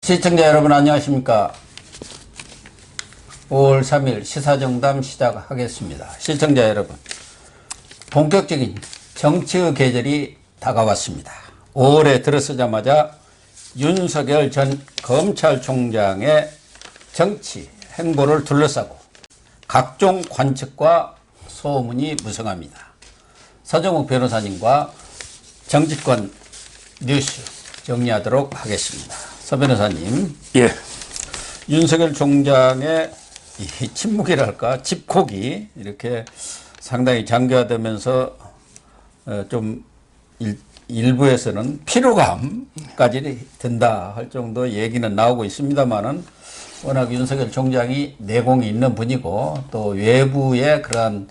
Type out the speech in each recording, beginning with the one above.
시청자 여러분 안녕하십니까. 5월 3일 시사정담 시작하겠습니다. 시청자 여러분, 본격적인 정치의 계절이 다가왔습니다. 5월에 들어서자마자 윤석열 전 검찰총장의 정치 행보를 둘러싸고 각종 관측과 소문이 무성합니다. 서정욱 변호사님과 정치권 뉴스 정리하도록 하겠습니다. 서 변호사님, 예. 윤석열 총장의 이 침묵이랄까 집콕이 이렇게 상당히 장기화되면서 좀 일부에서는 피로감까지 든다 할 정도 얘기는 나오고 있습니다만은 워낙 윤석열 총장이 내공이 있는 분이고 또 외부의 그러한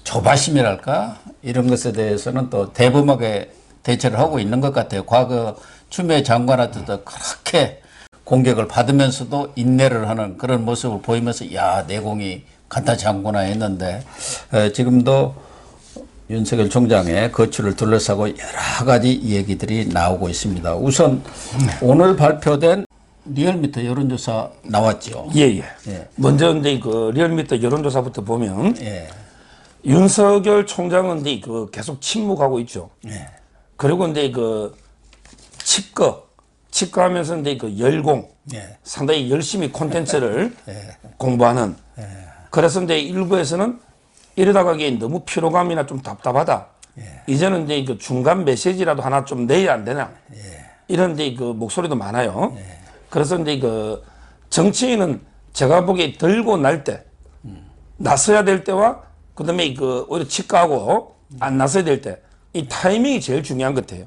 조바심이랄까 이런 것에 대해서는 또 대범하게 대처를 하고 있는 것 같아요. 과거 추미애 장관한테도 그렇게 공격을 받으면서도 인내를 하는 그런 모습을 보이면서 야, 내공이 간단치 않구나 했는데 지금도 윤석열 총장의 거취를 둘러싸고 여러 가지 얘기들이 나오고 있습니다. 우선 오늘 발표된 리얼미터 여론조사 나왔죠. 예. 먼저 근데 그 리얼미터 여론조사부터 보면 예. 윤석열 총장은 근데 그 계속 침묵하고 있죠. 예. 그리고 근데 그 치과하면서 근데 그 열공, 예. 상당히 열심히 콘텐츠를 공부하는. 그래서 근데 일부에서는 이러다가 이게 너무 피로감이나 좀 답답하다. 이제는 이제 그 중간 메시지라도 하나 좀 내야 안 되나. 이런 이제 그 목소리도 많아요. 그래서 이제 그 정치인은 제가 보기에 들고 날 때, 나서야 될 때와 그다음에 그 오히려 치과하고 안 나서야 될 때, 이 타이밍이 제일 중요한 것 같아요.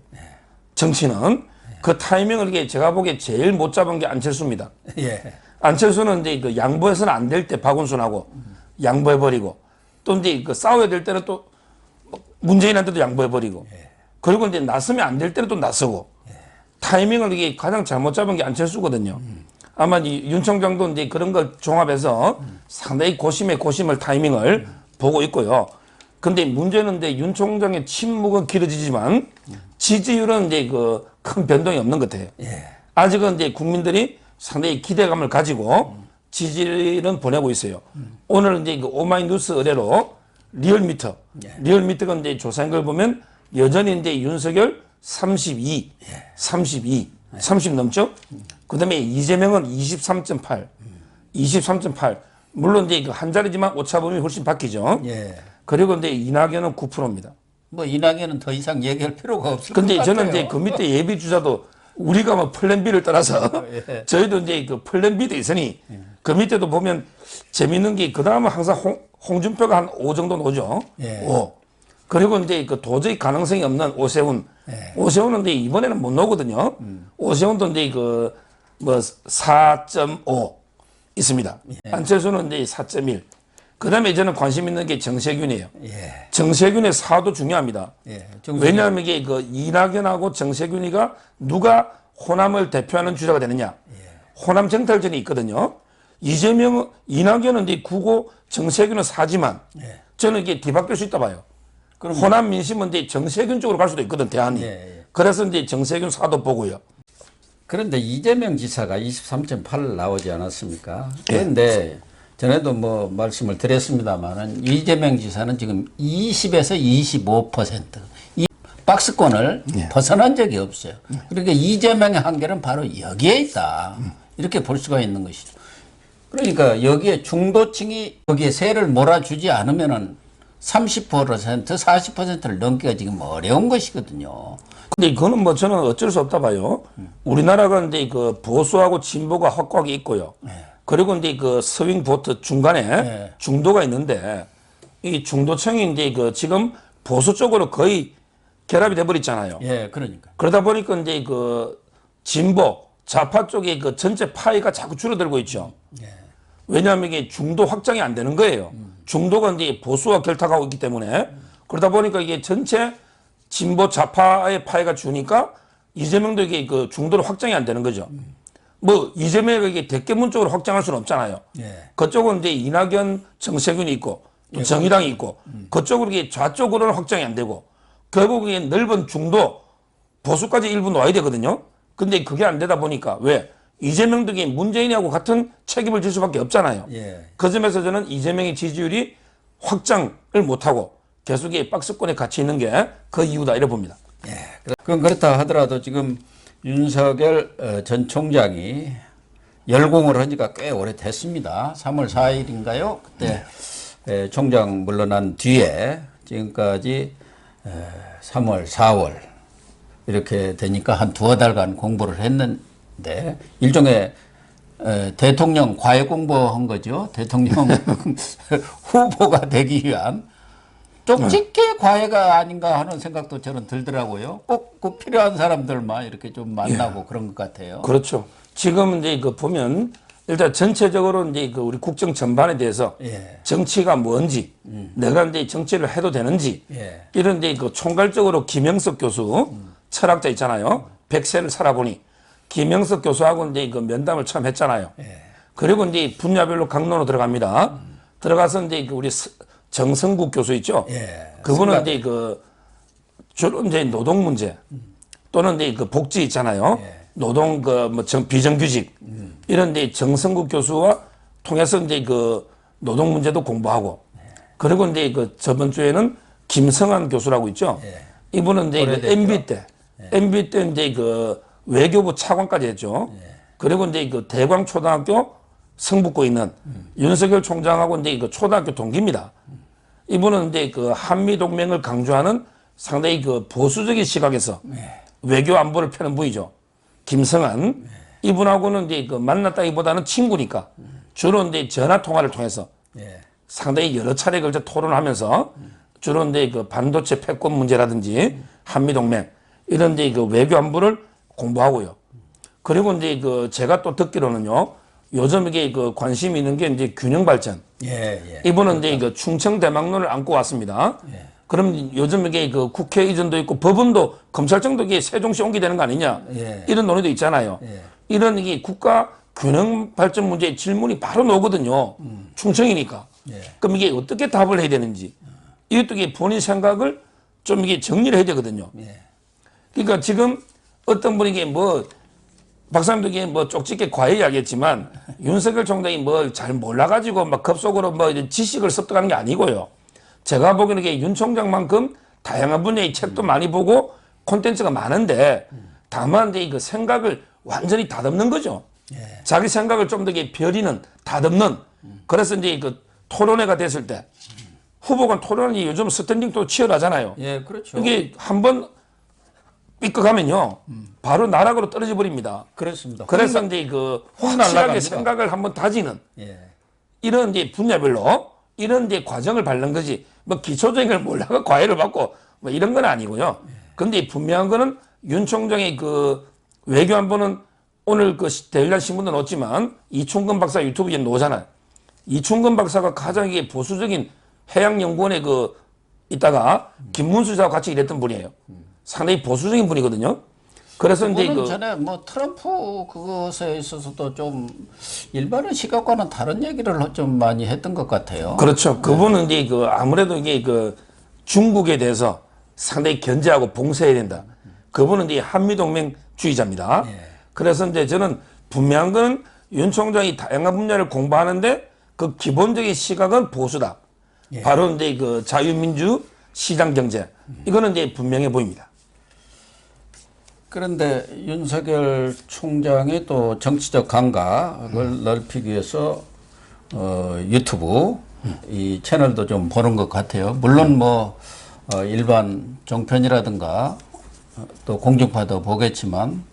정치는 그 타이밍을 이게 제가 보기에 제일 못 잡은 게 안철수입니다. 예. 안철수는 이제 그 양보해서는 안 될 때 박원순하고 양보해버리고 또 이제 그 싸워야 될 때는 또 문재인한테도 양보해버리고 그리고 이제 나서면 안 될 때는 또 나서고 타이밍을 이게 가장 잘못 잡은 게 안철수거든요. 아마 윤 총장도 이제 그런 걸 종합해서 상당히 고심의 타이밍을 보고 있고요. 근데 문제는 이제 윤 총장의 침묵은 길어지지만 지지율은 이제 그 큰 변동이 없는 것 같아요. 아직은 이제 국민들이 상당히 기대감을 가지고 지지율은 보내고 있어요. 오늘 이제 그 오마이뉴스 의뢰로 리얼미터가 이제 조사한 걸 보면 여전히 이제 윤석열 32 30 넘죠? 그 다음에 이재명은 23.8. 물론 이제 그 한 자리지만 오차범위 훨씬 바뀌죠. 그리고 이제 이낙연은 9%입니다. 뭐 이낙연은 더 이상 얘기할 필요가 없을 것 근데 같아요. 저는 이제 그 밑에 예비 주자도 우리가 뭐 플랜 B를 따라서 저희도 이제 그 플랜 B도 있으니 그 밑에도 보면 재밌는 게 그 다음은 항상 홍준표가 한 5 정도 나오죠. 5. 그리고 이제 그 도저히 가능성이 없는 오세훈. 오세훈은 이제 이번에는 못 나오거든요. 오세훈도 이제 그 뭐 4.5 있습니다. 안철수는 이제 4.1. 그 다음에 저는 관심 있는 게 정세균이에요. 정세균의 사도 중요합니다. 왜냐하면 이게 그 이낙연하고 정세균이가 누가 호남을 대표하는 주자가 되느냐. 호남 정탈전이 있거든요. 이낙연은 이제 9고 정세균은 4지만 저는 이게 뒤바뀔 수 있다 봐요. 호남 민심은 이제 정세균 쪽으로 갈 수도 있거든, 대안이. 그래서 이제 정세균 사도 보고요. 그런데 이재명 지사가 23.8 나오지 않았습니까? 그런데 전에도 뭐 말씀을 드렸습니다만은 이재명 지사는 지금 20에서 25% 이 박스권을 벗어난 적이 없어요. 그러니까 이재명의 한계는 바로 여기에 있다. 이렇게 볼 수가 있는 것이죠. 그러니까 여기에 중도층이 거기에 세를 몰아주지 않으면은 30%, 40%를 넘기가 지금 어려운 것이거든요. 근데 이거는 뭐 저는 어쩔 수 없다 봐요. 우리나라가 이제 그 보수하고 진보가 확고하게 있고요. 그리고 이제 그 스윙 보트 중간에 중도가 있는데 이 중도층이 이제 그 지금 보수 쪽으로 거의 결합이 돼 버렸잖아요. 그러니까. 그러다 보니까 이제 그 진보 좌파 쪽에 그 전체 파이가 자꾸 줄어들고 있죠. 왜냐하면 이게 중도 확장이 안 되는 거예요. 중도가 이제 보수와 결탁하고 있기 때문에 그러다 보니까 이게 전체 진보 좌파의 파이가 주니까 이재명도 이게 그 중도로 확장이 안 되는 거죠. 뭐 이재명이 이게 대깨문 쪽으로 확장할 수는 없잖아요. 그쪽은 이제 이낙연, 정세균이 있고 또 정의당이 있고 그쪽으로 이게 좌쪽으로는 확장이 안 되고 결국에 넓은 중도 보수까지 일부 놓아야 되거든요. 근데 그게 안 되다 보니까 왜? 이재명 등이 문재인하고 같은 책임을 질 수밖에 없잖아요. 예. 그 점에서 저는 이재명의 지지율이 확장을 못하고 계속 이 박스권에 갇혀 있는 게 그 이유다 이렇게 봅니다. 예. 그럼 그렇다 하더라도 지금 윤석열 전 총장이 열공을 한 지가 꽤 오래됐습니다. 3월 4일인가요? 그때 총장 물러난 뒤에 지금까지 3월, 4월 이렇게 되니까 한 두어 달간 공부를 했는데 일종의 대통령 과외 공부한 거죠. 대통령 후보가 되기 위한 쪽집게 과외가 아닌가 하는 생각도 저는 들더라고요. 꼭 필요한 사람들만 이렇게 좀 만나고 그런 것 같아요. 그렇죠. 지금 이제 그 보면 일단 전체적으로 이제 그 우리 국정 전반에 대해서 정치가 뭔지, 내가 이제 정치를 해도 되는지 이런 이제 그 총괄적으로 김영석 교수 철학자 있잖아요. 100세를 살아보니 김영석 교수하고 이제 그 면담을 처음 했잖아요. 그리고 이제 분야별로 강론으로 들어갑니다. 들어가서 이제 그 우리 정성국 교수 있죠. 그분은 이제 그 주로 이제 노동 문제 또는 이제 그 복지 있잖아요. 노동 그 뭐 비정규직 이런 데 정성국 교수와 통해서 이제 그 노동 문제도 공부하고 그리고 이제 그 저번 주에는 김성한 교수라고 있죠. 이분은 이제 그 MB 때 이제 그 외교부 차관까지 했죠. 그리고 이제 그 대광초등학교 성북고 있는 윤석열 총장하고 이제 그 초등학교 동기입니다. 이분은 이제 그 한미동맹을 강조하는 상당히 그 보수적인 시각에서 외교 안보를 펴는 분이죠. 김성한 이분하고는 이제 그 만났다기보다는 친구니까 주로 이제 전화 통화를 통해서 상당히 여러 차례 걸쳐 토론하면서 주로 이제 그 반도체 패권 문제라든지 한미동맹 이런 이제 그 외교 안보를 공부하고요. 그리고 이제 그 제가 또 듣기로는요. 요즘 이게 그 관심이 있는 게 이제 균형 발전. 이분은 이제 그 충청 대망론을 안고 왔습니다. 그럼 요즘 이게 그 국회 이전도 있고 법원도 검찰청도 이게 세종시 옮기되는 거 아니냐 이런 논의도 있잖아요. 이런 이게 국가 균형 발전 문제의 질문이 바로 나오거든요. 충청이니까. 그럼 이게 어떻게 답을 해야 되는지 이것도 이게 본인 생각을 좀 이게 정리를 해야 되거든요. 그러니까 지금 어떤 분이 이게 뭐 박사님도 이게 뭐 쪽집게 과외 이야기했지만 윤석열 총장이 뭐 잘 몰라가지고 막 급속으로 뭐 지식을 습득하는 게 아니고요. 제가 보기에는 이게 윤 총장만큼 다양한 분야의 책도 많이 보고 콘텐츠가 많은데 다만 이제 그 생각을 완전히 다듬는 거죠. 자기 생각을 좀 더 벼리는 다듬는. 그래서 이제 그 토론회가 됐을 때 후보간 토론이 요즘 스탠딩도 치열하잖아요. 그렇죠. 이게 한번 삐끗하면요 바로 나락으로 떨어져 버립니다. 그렇습니다. 그래서 이제 그 확실하게 생각을 한번 다지는 이런 이제 분야별로 이런 이제 과정을 밟는 거지 뭐 기초적인 걸 몰라가 과외를 받고 뭐 이런 건 아니고요. 근데 분명한 거는 윤 총장의 그 외교 안보는 오늘 그 대일란 신문도 넣었지만 이충근 박사 유튜브에 놓잖아요. 이충근 박사가 가장 이게 보수적인 해양연구원에 그 있다가 김문수 씨하고 같이 일했던 분이에요. 상당히 보수적인 분이거든요. 그래서 이제 그 전에 뭐 트럼프 그것에 있어서도 좀 일반의 시각과는 다른 얘기를 좀 많이 했던 것 같아요. 그렇죠. 그분은 이제 그 아무래도 이게 그 중국에 대해서 상당히 견제하고 봉쇄해야 된다. 그분은 이제 한미동맹주의자입니다. 그래서 이제 저는 분명한 건 윤 총장이 다양한 분야를 공부하는데 그 기본적인 시각은 보수다. 바로 이제 그 자유민주 시장 경제. 이거는 이제 분명해 보입니다. 그런데 윤석열 총장이 또 정치적 감각을 넓히기 위해서 유튜브 이 채널도 좀 보는 것 같아요. 물론 뭐 일반 종편이라든가 또 공중파도 보겠지만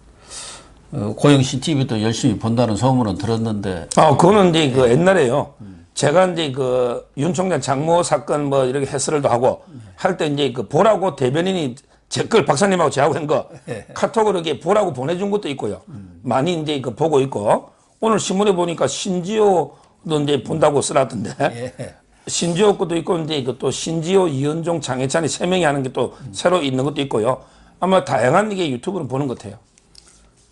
고영신 TV도 열심히 본다는 소문은 들었는데. 그거는 이제 그 옛날에요. 제가 이제 그 윤 총장 장모 사건 뭐 이렇게 해설도 하고 할 때 이제 그 보라고 대변인이 제 걸 박사님하고 제하고 한 거 카톡으로 이렇게 보라고 보내준 것도 있고요. 많이 이제 그 보고 있고 오늘 신문에 보니까 신지호도 이제 본다고 써놨던데 신지호 것도 있고 이제 또 신지호, 이현종, 장해찬이 세 명이 하는 게 또 새로 있는 것도 있고요. 아마 다양한 이게 유튜브를 보는 것 같아요.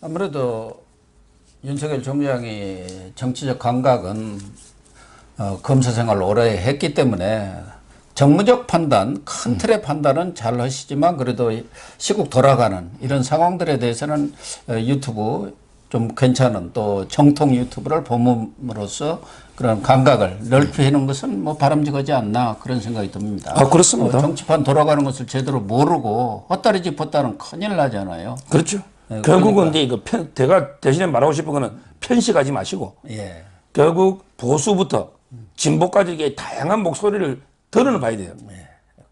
아무래도 윤석열 총장이 정치적 감각은 검사 생활을 오래 했기 때문에 정무적 판단, 큰 틀의 판단은 잘 하시지만 그래도 시국 돌아가는 이런 상황들에 대해서는 유튜브 좀 괜찮은 또 정통 유튜브를 봄으로써 그런 감각을 넓히는 것은 뭐 바람직하지 않나 그런 생각이 듭니다. 아, 그렇습니다. 정치판 돌아가는 것을 제대로 모르고 헛다리 짚었다는 큰일 나잖아요. 그렇죠. 네, 결국은 그러니까. 이제 제가 대신에 말하고 싶은 거는 편식하지 마시고 예. 결국 보수부터 진보까지 이게 다양한 목소리를 들어봐야 돼요.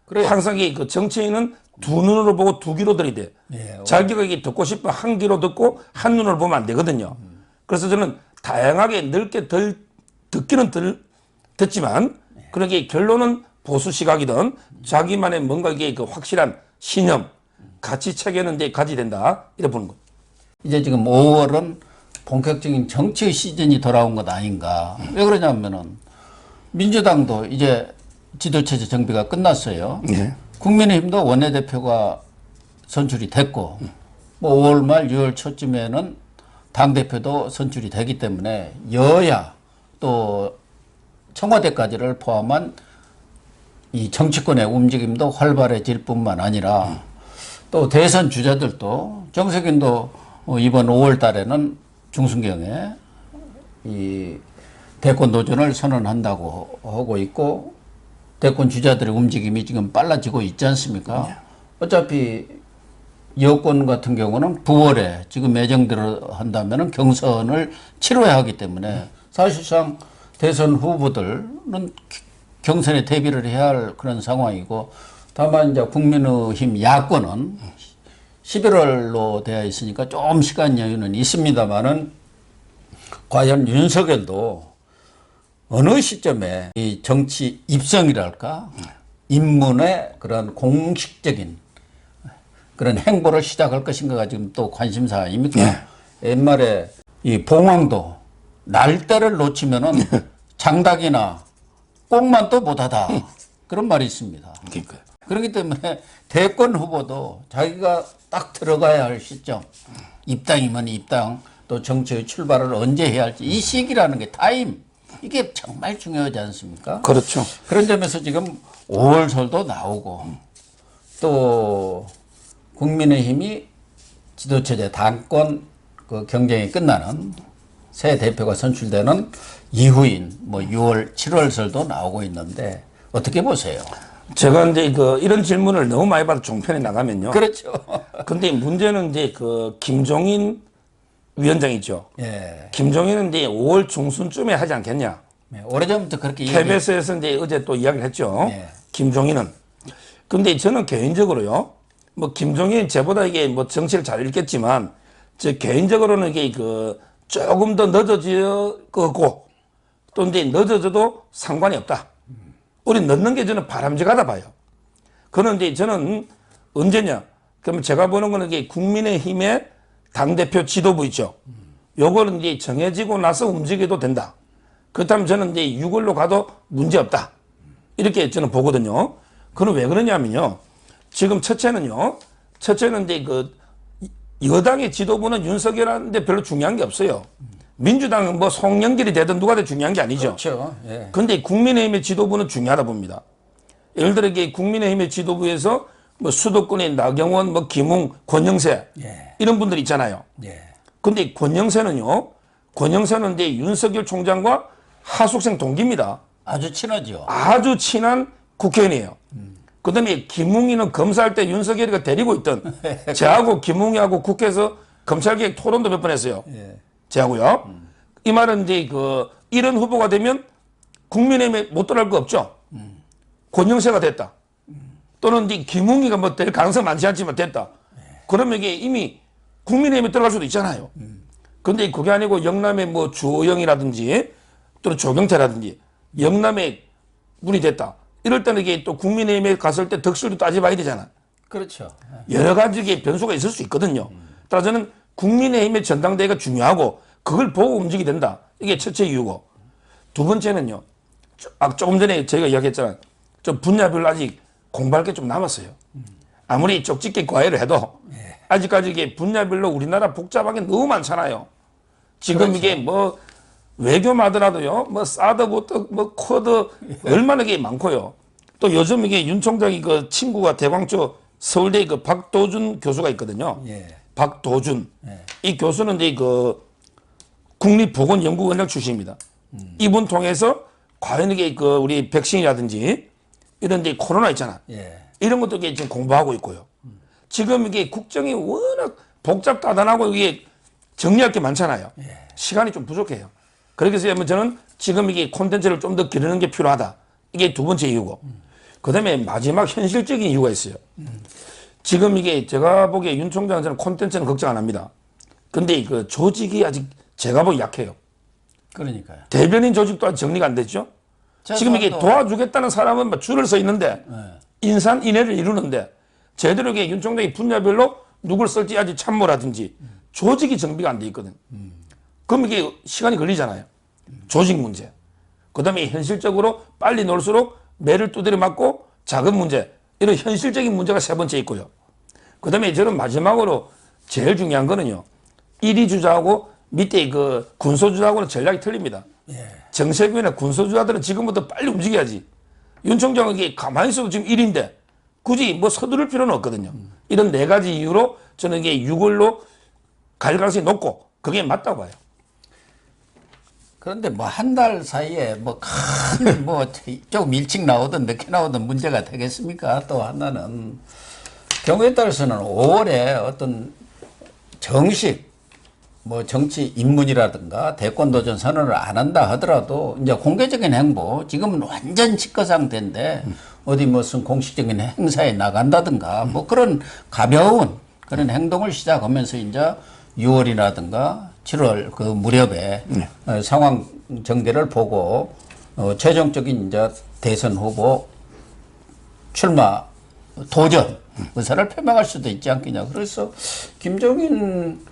그래요. 항상 그 정치인은 두 눈으로 보고 두 귀로 들이대. 예. 자기가 이게 듣고 싶으면 한 귀로 듣고 한 눈으로 보면 안 되거든요. 그래서 저는 다양하게 넓게 듣기는 듣지만 그러게 결론은 보수 시각이든 자기만의 뭔가 이게 그 확실한 신념, 가치 체계는 이제 가져야 된다. 이래 보는 거. 이제 지금 5월은 본격적인 정치 시즌이 돌아온 것 아닌가. 왜 그러냐면은 민주당도 이제 지도체제 정비가 끝났어요. 네. 국민의힘도 원내대표가 선출이 됐고 뭐 5월 말 6월 초쯤에는 당대표도 선출이 되기 때문에 여야 또 청와대까지를 포함한 이 정치권의 움직임도 활발해질 뿐만 아니라 또 대선 주자들도 정세균도 이번 5월 달에는 중순경에 이 대권 도전을 선언한다고 하고 있고 대권 주자들의 움직임이 지금 빨라지고 있지 않습니까? 어차피 여권 같은 경우는 9월에 지금 예정대로 한다면은 경선을 치러야 하기 때문에 사실상 대선 후보들은 경선에 대비를 해야 할 그런 상황이고 다만 이제 국민의힘 야권은 11월로 되어 있으니까 좀 시간 여유는 있습니다만은 과연 윤석열도 어느 시점에 이 정치 입성이랄까 입문의 그런 공식적인 그런 행보를 시작할 것인가가 지금 또 관심사 아닙니까? 옛말에 이 봉황도 날짜를 놓치면은 장닭이나 꽁만 또 못하다 그런 말이 있습니다. 그러니까요. 그렇기 때문에 대권 후보도 자기가 딱 들어가야 할 시점, 입당이면 입당, 또 정치의 출발을 언제 해야 할지 이 시기라는 게 타임, 이게 정말 중요하지 않습니까? 그렇죠. 그런 점에서 지금 5월설도 나오고 또 국민의힘이 지도체제 당권 그 경쟁이 끝나는 새 대표가 선출되는 이후인 뭐 6월, 7월설도 나오고 있는데 어떻게 보세요? 제가 이제 이런 질문을 너무 많이 받아 종편에 나가면요. 그렇죠. 근데 문제는 이제 김종인 위원장이죠. 예. 김종인은 이제 5월 중순쯤에 하지 않겠냐. 네, 오래전부터 그렇게 KBS에서 이제 어제 또 이야기를 했죠. 예. 김종인은. 근데 저는 개인적으로요. 뭐 김종인 제보다 이게 뭐 정치를 잘 읽겠지만 저 개인적으로는 이게 조금 더 늦어질 거고 또 이제 늦어져도 상관이 없다. 우리 넣는 게 저는 바람직하다 봐요. 그런데 저는 언제냐? 그러면 제가 보는 거는 이게 국민의힘의 당대표 지도부 있죠. 요거는 이제 정해지고 나서 움직여도 된다. 그렇다면 저는 이제 6월로 가도 문제 없다. 이렇게 저는 보거든요. 그건 왜 그러냐면요. 지금 첫째는 이제 여당의 지도부는 윤석열한테 별로 중요한 게 없어요. 민주당은 뭐 송영길이 되든 누가 되든 중요한 게 아니죠. 그렇죠. 예. 근데 국민의힘의 지도부는 중요하다 봅니다. 예를 들어 국민의힘의 지도부에서 뭐 수도권의 나경원, 뭐 김웅, 권영세 예. 이런 분들 있잖아요. 예. 근데 권영세는 이제 윤석열 총장과 하숙생 동기입니다. 아주 친하죠. 아주 친한 국회의원이에요. 그다음에 김웅이는 검사할 때 윤석열이가 데리고 있던 저하고 김웅이하고 국회에서 검찰개혁 토론도 몇 번 했어요. 예. 저하고요. 이 말은 이제 이런 후보가 되면 국민의힘에 못 들어갈 거 없죠. 권영세가 됐다. 또는 이제 김웅이가 뭐 될 가능성 많지 않지만 됐다. 그러면 이게 이미 국민의힘에 들어갈 수도 있잖아요. 근데 그게 아니고 영남의 뭐 주호영이라든지 또는 조경태라든지 영남의 분이 됐다. 이럴 때는 이게 또 국민의힘에 갔을 때 덕실도 따져봐야 되잖아. 그렇죠. 여러 가지 변수가 있을 수 있거든요. 따라서 저는 국민의힘의 전당대회가 중요하고 그걸 보고 움직이게 된다. 이게 첫째 이유고. 두 번째는요. 조금 전에 저희가 이야기했잖아요. 좀 분야별로 아직 공부할 게 좀 남았어요. 아무리 쪽집게 과외를 해도 아직까지 이게 분야별로 우리나라 복잡한 게 너무 많잖아요. 지금 그렇죠. 이게 뭐 외교마더라도요. 뭐 사드부터 뭐 코드 얼마나 게 많고요. 또 요즘 이게 윤 총장이 친구가 대광초 서울대 박도준 교수가 있거든요. 예. 박도준. 예. 이 교수는 이제 국립보건연구원장 출신입니다. 이분 통해서 과연 이게 그 우리 백신이라든지 이런 데 코로나 있잖아. 예. 이런 것도 이게 지금 공부하고 있고요. 지금 이게 국정이 워낙 복잡다단하고 이게 정리할 게 많잖아요. 시간이 좀 부족해요. 그렇게 해서 저는 지금 이게 콘텐츠를 좀 더 기르는 게 필요하다. 이게 두 번째 이유고. 그 다음에 마지막 현실적인 이유가 있어요. 지금 이게 제가 보기에 윤 총장은 저는 콘텐츠는 걱정 안 합니다. 근데 그 조직이 아직 제가 보기 약해요. 그러니까요. 대변인 조직도 아직 정리가 안 됐죠. 지금 이게 도와주겠다는 사람은 막 줄을 서 있는데 인산인해를 이루는데 제대로 이게 윤 총장이 분야별로 누굴 쓸지 아직 참모라든지 조직이 정비가 안 돼 있거든. 그럼 이게 시간이 걸리잖아요. 조직 문제. 그 다음에 현실적으로 빨리 놀수록 매를 두드려 맞고 작은 문제. 이런 현실적인 문제가 세 번째 있고요. 그 다음에 저는 마지막으로 제일 중요한 거는요. 1위 주자하고 밑에 그 군소주자하고는 전략이 틀립니다. 정세균이나 군소주자들은 지금부터 빨리 움직여야지. 윤 총장은 이게 가만히 있어도 지금 1위인데 굳이 뭐 서두를 필요는 없거든요. 이런 네 가지 이유로 저는 이게 6월로 갈 가능성이 높고 그게 맞다고 봐요. 그런데 뭐 한 달 사이에 뭐 큰 뭐 조금 일찍 나오든 늦게 나오든 문제가 되겠습니까? 또 하나는 경우에 따라서는 5월에 어떤 정식 뭐 정치 입문이라든가 대권 도전 선언을 안 한다 하더라도 이제 공개적인 행보 지금은 완전 직거 상태인데 어디 무슨 공식적인 행사에 나간다든가 뭐 그런 가벼운 그런 행동을 시작하면서 이제 6월이라든가 7월 그 무렵에 상황 전개를 보고 최종적인 이제 대선 후보 출마 도전 의사를 표명할 수도 있지 않겠냐. 그래서 김종인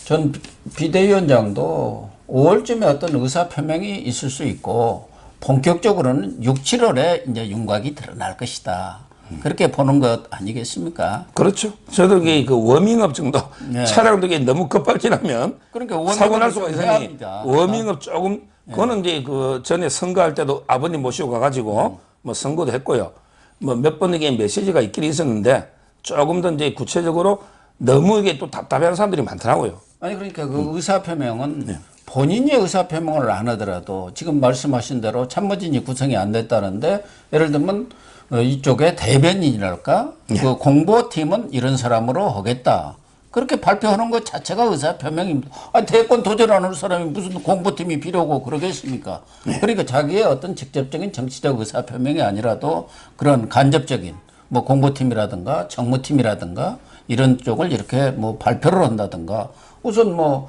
전 비대위원장도 5월쯤에 어떤 의사 표명이 있을 수 있고 본격적으로는 6, 7월에 이제 윤곽이 드러날 것이다. 그렇게 보는 것 아니겠습니까? 그렇죠. 저도 이게 그 워밍업 정도 차량도 이게 너무 급발진하면 그러니까 사고 날 수가 있으니 합니다. 워밍업 조금 그거는 이제 그 전에 선거할 때도 아버님 모시고 가가지고 뭐 선거도 했고요. 뭐 몇 번 이게 메시지가 있긴 있었는데 조금 더 이제 구체적으로 너무 이게 또 답답해하는 사람들이 많더라고요. 아니 그러니까 그 의사 표명은 본인이 의사 표명을 안 하더라도 지금 말씀하신 대로 참모진이 구성이 안 됐다는데 예를 들면 이쪽에 대변인이랄까 그 공보팀은 이런 사람으로 하겠다. 그렇게 발표하는 것 자체가 의사 표명입니다. 아니 대권 도전하는 사람이 무슨 공보팀이 필요하고 그러겠습니까? 그러니까 자기의 어떤 직접적인 정치적 의사 표명이 아니라도 그런 간접적인 뭐 공보팀이라든가 정무팀이라든가 이런 쪽을 이렇게 뭐 발표를 한다든가 우선 뭐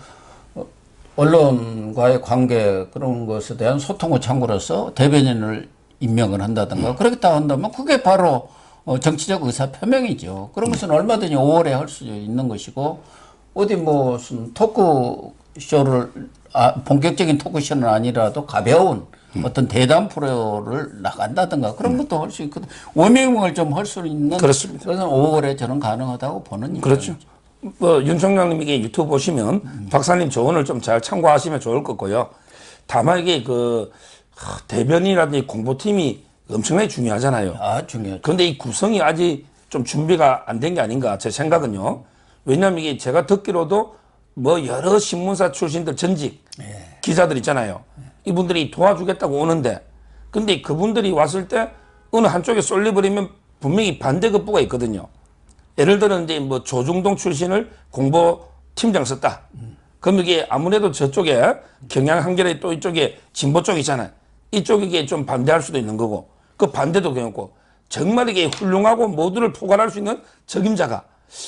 언론과의 관계 그런 것에 대한 소통의 창구로서 대변인을 임명을 한다든가 그렇다 한다면 그게 바로 정치적 의사 표명이죠. 그런 것은 얼마든지 5월에 할 수 있는 것이고 어디 뭐 무슨 토크쇼를 본격적인 토크쇼는 아니라도 가벼운 어떤 대담 프로를 나간다든가 그런 것도 할 수 있거든. 워밍을 좀 할 수 있는. 그렇습니다. 그래서 5월에 저는 가능하다고 보는. 그렇죠. 뭐 윤 총장님에게 유튜브 보시면 박사님 조언을 좀 잘 참고하시면 좋을 것 같고요. 다만 이게 그 대변인이라든지 공보팀이 엄청나게 중요하잖아요. 중요하죠. 그런데 이 구성이 아직 좀 준비가 안 된 게 아닌가 제 생각은요. 왜냐하면 이게 제가 듣기로도 뭐 여러 신문사 출신들 전직 기자들 있잖아요. 이분들이 도와주겠다고 오는데 근데 그분들이 왔을 때 어느 한쪽에 쏠려버리면 분명히 반대급부가 있거든요. 예를 들어 이제 뭐 조중동 출신을 공보팀장 썼다. 그럼 이게 아무래도 저쪽에 경향 한겨레 또 이쪽에 진보 쪽 있잖아요. 이쪽에 좀 반대할 수도 있는 거고 그 반대도 경우고 정말 이게 훌륭하고 모두를 포괄할 수 있는 적임자가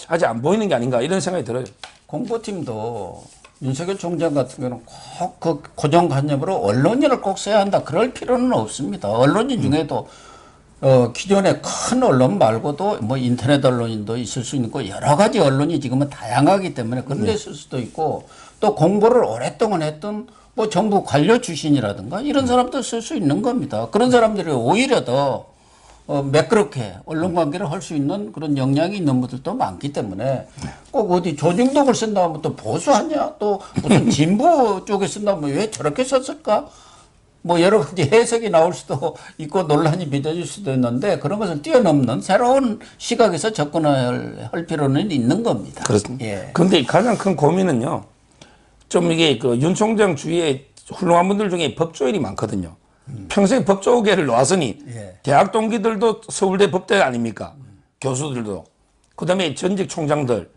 아직 안 보이는 게 아닌가 이런 생각이 들어요. 공보팀도 윤석열 총장 같은 경우는 꼭 그 고정관념으로 언론인을 꼭 써야 한다. 그럴 필요는 없습니다. 언론인 중에도 기존의 큰 언론 말고도 뭐 인터넷 언론인도 있을 수 있고 여러 가지 언론이 지금은 다양하기 때문에 그런 데 있을 수도 있고 또 공보를 오랫동안 했던 뭐 정부 관료 출신이라든가 이런 사람도 쓸 수 있는 겁니다. 그런 사람들이 오히려 더 매끄럽게 언론 관계를 할 수 있는 그런 역량이 있는 분들도 많기 때문에 꼭 어디 조중동을 쓴다면 또 보수하냐 또 무슨 진보 쪽에 쓴다면 왜 저렇게 썼을까? 뭐 여러 가지 해석이 나올 수도 있고 논란이 빚어질 수도 있는데 그런 것을 뛰어넘는 새로운 시각에서 접근할 필요는 있는 겁니다. 그렇습니다. 예. 그런데 가장 큰 고민은요. 좀 이게 그 윤 총장 주위에 훌륭한 분들 중에 법조인이 많거든요. 평생 법조계를 놓았으니 예. 대학 동기들도 서울대 법대 아닙니까? 교수들도. 그 다음에 전직 총장들.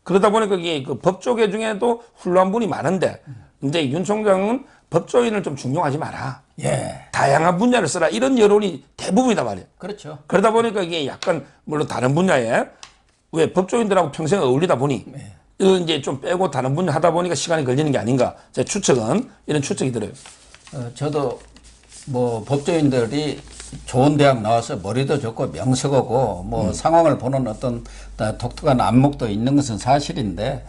그러다 보니까 이게 그 법조계 중에도 훌륭한 분이 많은데, 근데 윤 총장은 법조인을 좀 중용하지 마라. 예. 다양한 분야를 쓰라. 이런 여론이 대부분이다 말이에요. 그렇죠. 그러다 보니까 이게 약간 물론 다른 분야에 왜 법조인들하고 평생 어울리다 보니 이건 이제 좀 빼고 다른 분야 하다 보니까 시간이 걸리는 게 아닌가. 제 추측은 이런 추측이 들어요. 저도 뭐 법조인들이 좋은 대학 나와서 머리도 좋고 명석하고 뭐 상황을 보는 어떤 독특한 안목도 있는 것은 사실인데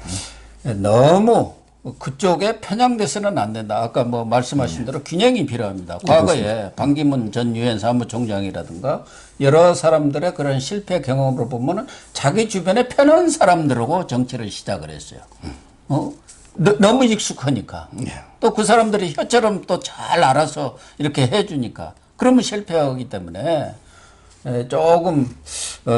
너무 그쪽에 편향돼서는 안 된다. 아까 뭐 말씀하신 대로 균형이 필요합니다. 과거에 반기문 전 유엔 사무총장이라든가 여러 사람들의 그런 실패 경험으로 보면은 자기 주변에 편한 사람들하고 정치를 시작을 했어요. 너무 익숙하니까. 또 그 사람들이 혀처럼 또 잘 알아서 이렇게 해주니까. 그러면 실패하기 때문에 조금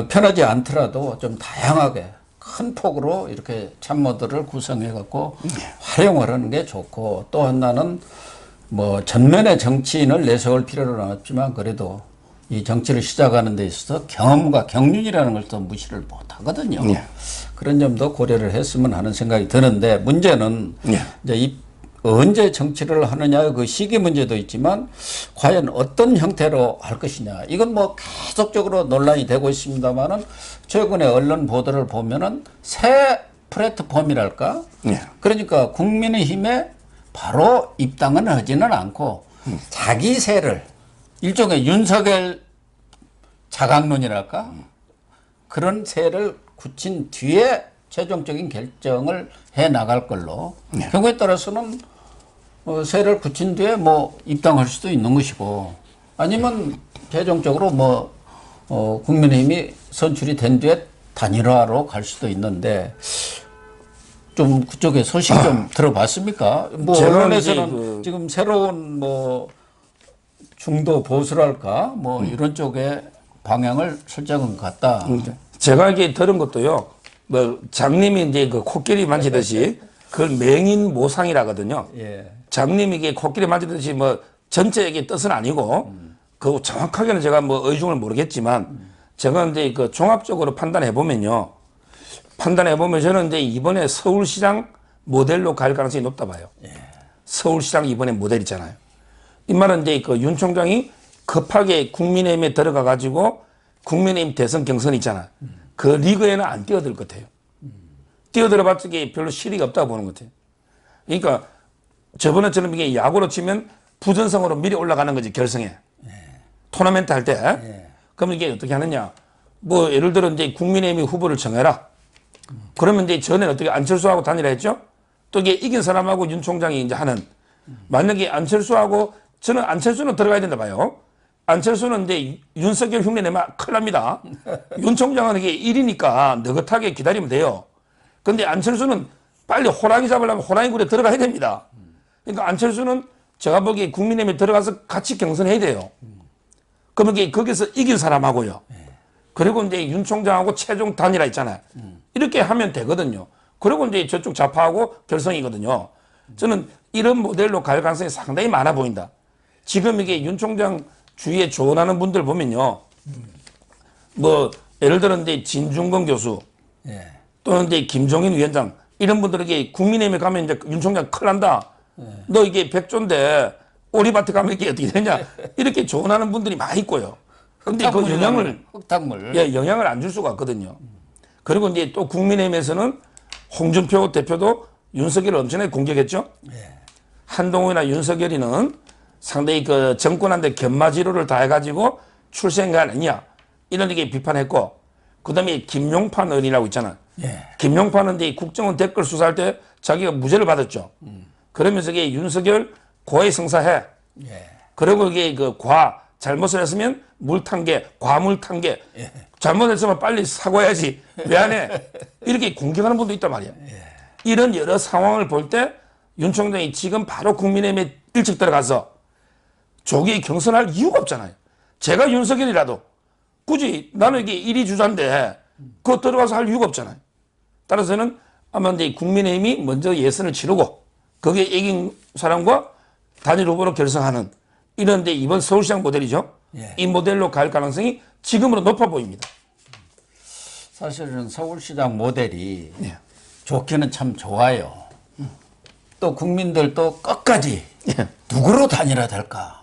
편하지 않더라도 좀 다양하게 큰 폭으로 이렇게 참모들을 구성해 갖고 활용을 하는 게 좋고, 또 하나는 뭐 전면에 정치인을 내세울 필요는 없지만 그래도 이 정치를 시작하는 데 있어서 경험과 경륜이라는 걸 또 무시를 못 하거든요. 그런 점도 고려를 했으면 하는 생각이 드는데, 문제는 이제 언제 정치를 하느냐 그 시기 문제도 있지만 과연 어떤 형태로 할 것이냐, 이건 뭐 계속적으로 논란이 되고 있습니다만은 최근에 언론 보도를 보면은 새 플랫폼이랄까, 그러니까 국민의힘에 바로 입당은 하지는 않고 자기 세를 일종의 윤석열 자강론이랄까, 그런 세를 굳힌 뒤에 최종적인 결정을 해 나갈 걸로, 경우에 따라서는 세를 굳힌 뒤에 뭐 입당할 수도 있는 것이고, 아니면 최종적으로 뭐 국민의힘이 선출이 된 뒤에 단일화로 갈 수도 있는데, 좀 그쪽에 소식 좀 들어봤습니까? 뭐 언론에서는 지금 새로운 뭐 중도 보수랄까 뭐 이런 쪽에 방향을 설정한 것 같다. 제가 이게 들은 것도요, 뭐 장님이 이제 그 코끼리 만지듯이 그걸 맹인 모상이라거든요. 장님이 이게 코끼리 만지듯이 뭐 전체의 뜻은 아니고, 그 정확하게는 제가 뭐 의중을 모르겠지만, 제가 이제 그 종합적으로 판단해 보면요, 저는 이제 이번에 서울시장 모델로 갈 가능성이 높다 봐요. 서울시장 이번에 모델 있잖아요. 이 말은 이제 그 윤 총장이 급하게 국민의힘에 들어가 가지고 국민의힘 대선 경선 있잖아. 그 리그에는 안 뛰어들 것 같아요. 뛰어들어봤자 별로 실익이 없다고 보는 것 같아요. 그러니까 저번에처럼 이게 야구로 치면 부전성으로 미리 올라가는 거지, 결승에. 토너멘트 할 때. 그럼 이게 어떻게 하느냐. 뭐 예를 들어 이제 국민의힘이 후보를 정해라. 그러면 이제 전에 어떻게 안철수하고 단일화 했죠? 또 이게 이긴 사람하고 윤 총장이 이제 하는. 만약에 안철수하고, 저는 안철수는 들어가야 된다 봐요. 안철수는 이제 윤석열 흉내 내면 큰일 납니다. 윤 총장은 이게 일이니까 느긋하게 기다리면 돼요. 근데 안철수는 빨리 호랑이 잡으려면 호랑이 굴에 들어가야 됩니다. 그러니까 안철수는 제가 보기에 국민의힘에 들어가서 같이 경선해야 돼요. 그러면 이게 거기서 이길 사람하고요. 그리고 이제 윤 총장하고 최종 단일화 있잖아요. 이렇게 하면 되거든요. 그리고 이제 저쪽 좌파하고 결성이거든요. 저는 이런 모델로 갈 가능성이 상당히 많아 보인다. 지금 이게 윤 총장 주위에 조언하는 분들 보면요, 뭐 예를 들어 이제 진중권 교수, 또는 이제 김종인 위원장, 이런 분들에게 국민의힘에 가면 이제 윤 총장 큰일 난다. 너 이게 백조인데 오리밭에 가면 이게 어떻게 되냐. 이렇게 조언하는 분들이 많이 있고요. 근데 그 영향을, 영향을 안 줄 수가 없거든요. 그리고 이제 또 국민의힘에서는 홍준표 대표도 윤석열을 엄청나게 공격했죠. 한동훈이나 윤석열이는 상당히 그 정권한테 견마지로를 다 해가지고 출세한 거 아니냐, 이런 얘기 비판했고, 그 다음에 김용판 의원이라고 있잖아. 김용판은 이제 국정원 댓글 수사할 때 자기가 무죄를 받았죠. 그러면서 이게 윤석열 고해 성사해. 그리고 이게 그 잘못을 했으면 물탄개, 과물탄개. 잘못했으면 빨리 사과해야지. 왜 안 해? 이렇게 공격하는 분도 있단 말이야. 이런 여러 상황을 볼 때 윤 총장이 지금 바로 국민의힘에 일찍 들어가서 조기에 경선할 이유가 없잖아요. 제가 윤석열이라도 굳이 나는 이게 1위 주자인데 그거 들어가서 할 이유가 없잖아요. 따라서는 아마 이제 국민의힘이 먼저 예선을 치르고 거기에 이긴 사람과 단일 후보로 결성하는 이런데 이번 서울시장 모델이죠. 예. 이 모델로 갈 가능성이 지금으로 높아 보입니다. 사실은 서울시장 모델이 예. 좋기는 참 좋아요. 또 국민들도 끝까지 예. 누구로 단일화될까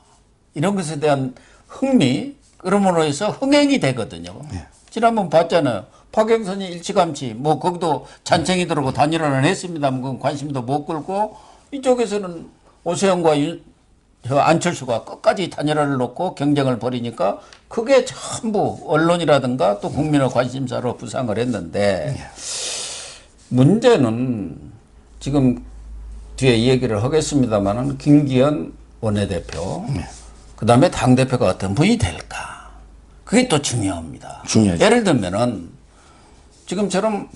이런 것에 대한 흥미 그러므로 해서 흥행이 되거든요. 지난번 봤잖아요. 박영선이 일찌감치 뭐 거기도 잔챙이 들어오고 단일화는 했습니다만 그건 관심도 못 끌고 이쪽에서는 오세훈과 안철수가 끝까지 단일화를 놓고 경쟁을 벌이니까 그게 전부 언론이라든가 또 국민의 관심사로 부상을 했는데 문제는 지금 뒤에 이 얘기를 하겠습니다만은 김기현 원내대표 그다음에 당대표가 어떤 분이 될까 그게 또 중요합니다. 중요하죠. 예를 들면은 지금처럼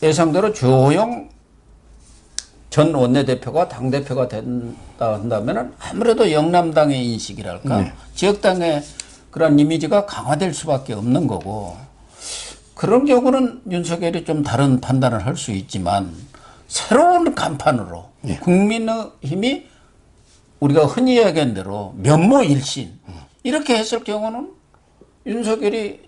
예상대로 주호영 전 원내대표가 당대표가 된다 한다면은 아무래도 영남당의 인식이랄까 지역당의 그런 이미지가 강화될 수밖에 없는 거고 그런 경우는 윤석열이 좀 다른 판단을 할 수 있지만 새로운 간판으로 국민의힘이 우리가 흔히 이야기한 대로 면모일신 이렇게 했을 경우는 윤석열이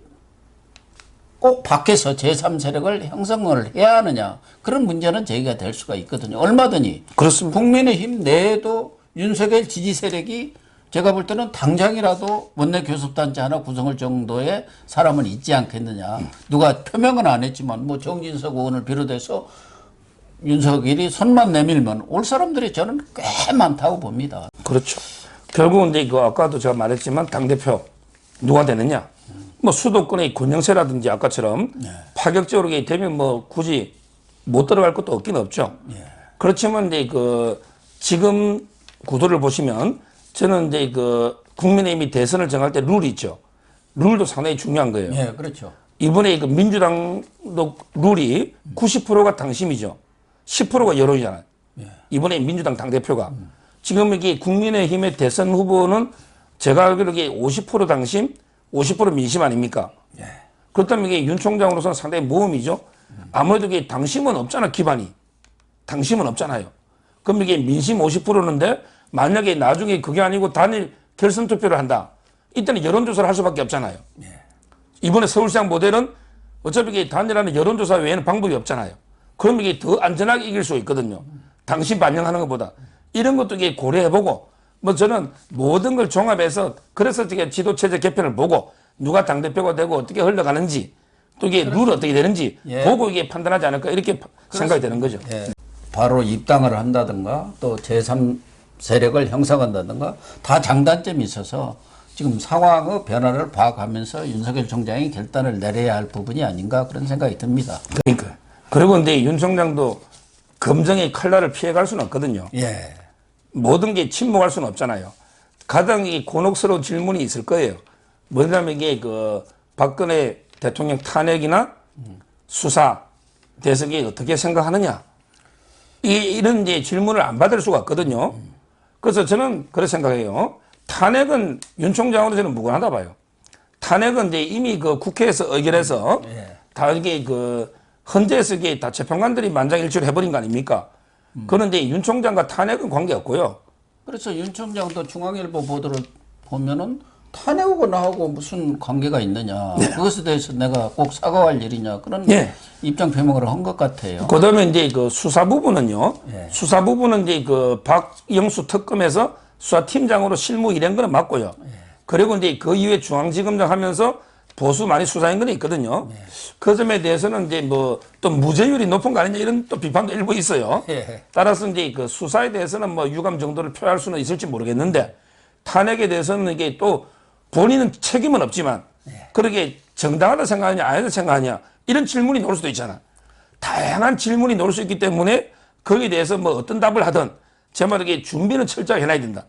꼭 밖에서 제3세력을 형성을 해야 하느냐 그런 문제는 제기가 될 수가 있거든요. 얼마든지 그렇습니다. 국민의힘 내에도 윤석열 지지 세력이 제가 볼 때는 당장이라도 원내 교섭단체 하나 구성할 정도의 사람은 있지 않겠느냐. 누가 표명은 안 했지만 뭐 정진석 의원을 비롯해서 윤석열이 손만 내밀면 올 사람들이 저는 꽤 많다고 봅니다. 그렇죠. 결국은 이제 그 아까도 제가 말했지만 당대표 누가 되느냐. 뭐 수도권의 권영세라든지 아까처럼 파격적으로 되면 뭐 굳이 못 들어갈 것도 없긴 없죠. 그렇지만 이제 그 지금 구도를 보시면 저는 이제 그 국민의힘이 대선을 정할 때 룰이 있죠. 룰도 상당히 중요한 거예요. 예, 그렇죠. 이번에 그 민주당도 룰이 90%가 당심이죠. 10%가 여론이잖아요. 이번에 민주당 당대표가. 지금 이게 국민의힘의 대선 후보는 제가 알기로 이게 50% 당심, 50% 민심 아닙니까? 그렇다면 이게 윤 총장으로서는 상당히 모험이죠. 아무래도 이게 당심은 없잖아, 기반이. 당심은 없잖아요. 그럼 이게 민심 50%인데 만약에 나중에 그게 아니고 단일 결선 투표를 한다. 이때는 여론조사를 할 수밖에 없잖아요. 이번에 서울시장 모델은 어차피 이게 단일화는 여론조사 외에는 방법이 없잖아요. 그럼 이게 더 안전하게 이길 수 있거든요. 당신 반영하는 것보다. 이런 것도 이게 고려해보고, 뭐 저는 모든 걸 종합해서 그래서 이게 지도체제 개편을 보고 누가 당대표가 되고 어떻게 흘러가는지 또 이게 룰 어떻게 되는지 보고 이게 판단하지 않을까 이렇게 생각이 되는 거죠. 바로 입당을 한다든가 또 제3세력을 형성한다든가 다 장단점이 있어서 지금 상황의 변화를 봐가면서 윤석열 총장이 결단을 내려야 할 부분이 아닌가 그런 생각이 듭니다. 그러니까. 그리고 근데 윤 총장도 검정의 칼날을 피해갈 수는 없거든요. 예. 모든 게 침묵할 수는 없잖아요. 가장 이 곤혹스러운 질문이 있을 거예요. 뭐냐면 이게 그 박근혜 대통령 탄핵이나 수사 대석이 어떻게 생각하느냐. 이런 이제 질문을 안 받을 수가 없거든요. 그래서 저는 그렇게 생각해요. 탄핵은 윤 총장으로 저는 무관하다 봐요. 탄핵은 이제 이미 그 국회에서 의결해서 다 이게 그 헌재에서 이게 다 재판관들이 만장일치로 해버린 거 아닙니까? 그런데 윤 총장과 탄핵은 관계없고요. 그래서 윤 총장도 중앙일보 보도를 보면은 탄핵하고 나하고 무슨 관계가 있느냐. 그것에 대해서 내가 꼭 사과할 일이냐. 그런 입장 표명을 한 것 같아요. 그 다음에 이제 그 수사 부분은요. 수사 부분은 이제 그 박영수 특검에서 수사팀장으로 실무 일한 거는 맞고요. 그리고 이제 그 이후에 중앙지검장 하면서 보수 많이 수사한 건 있거든요. 그 점에 대해서는 이제 뭐 또 무죄율이 높은 거 아니냐 이런 또 비판도 일부 있어요. 따라서 이제 그 수사에 대해서는 뭐 유감 정도를 표할 수는 있을지 모르겠는데 탄핵에 대해서는 이게 또 본인은 책임은 없지만 그렇게 정당하다 생각하냐 아니다 생각하냐 이런 질문이 나올 수도 있잖아. 다양한 질문이 나올 수 있기 때문에 거기에 대해서 뭐 어떤 답을 하든 제 말에 준비는 철저하게 해놔야 된다.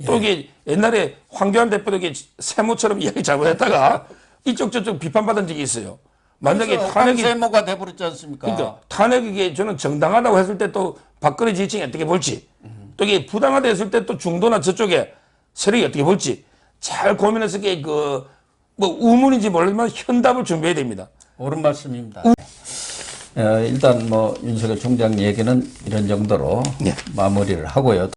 또 이게 옛날에 황교안 대표도 이게 세모처럼 이야기 잘못했다가 이쪽 저쪽 비판받은 적이 있어요. 만약에 탄핵이 세모가 돼버렸지 않습니까? 그러니까 탄핵이 저는 정당하다고 했을 때 또 박근혜 지지층이 어떻게 볼지 또 이게 부당하다 했을 때 또 중도나 저쪽에 세력이 어떻게 볼지 잘 고민해서 이게 그 뭐 우문인지 모르지만 현답을 준비해야 됩니다. 옳은 말씀입니다. 일단 뭐 윤석열 총장 얘기는 이런 정도로 예. 마무리를 하고요.